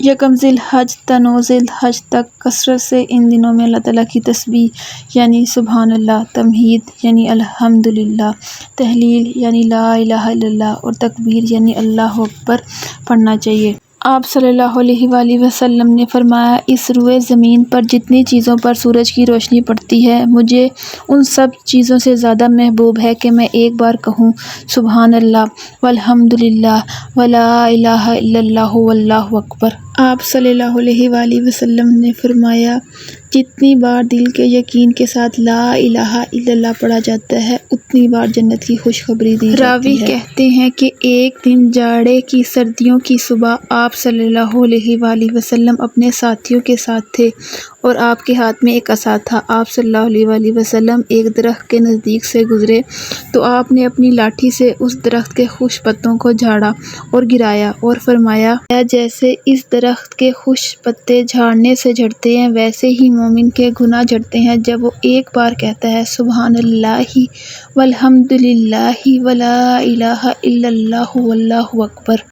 یکم ذی الحج تا 9 ذی الحج تک کثرت سے ان دنوں میں اللہ تعالیٰ کی تسبیح یعنی سبحان اللہ، تمجید یعنی الحمدللہ، تحلیل یعنی لا الہ الا اللہ اور تکبیر یعنی اللہ اکبر پڑھنا چاہیے۔ آپ صلی اللہ علیہ وآلہ وسلم نے فرمایا، اس روئے زمین پر جتنی چیزوں پر سورج کی روشنی پڑتی ہے، مجھے ان سب چیزوں سے زیادہ محبوب ہے کہ میں ایک بار کہوں سبحان اللہ والحمدللہ ولا الہ الا اللہ واللہ اکبر۔ آپ صلی اللہ علیہ وآلہ وسلم نے فرمایا، جتنی بار دل کے یقین کے ساتھ لا الہ الا اللہ پڑھا جاتا ہے، اتنی بار جنت کی خوشخبری دی جاتی ہے۔ راوی کہتے ہیں کہ ایک دن جاڑے کی سردیوں کی صبح آپ صلی اللہ علیہ وآلہ وسلم اپنے ساتھیوں کے ساتھ تھے اور آپ کے ہاتھ میں ایک عصا تھا۔ آپ صلی اللہ علیہ وآلہ وسلم ایک درخت کے نزدیک سے گزرے تو آپ نے اپنی لاٹھی سے اس درخت کے خشک پتوں کو جھاڑا اور گرایا اور فرمایا، جیسے اس درخت کے خشک پتے جھاڑنے سے جھڑتے ہیں، ویسے ہی مومن کے گناہ جھڑتے ہیں جب وہ ایک بار کہتا ہے سبحان اللہ والحمدللہ ولا الہ الا اللہ واللہ اکبر۔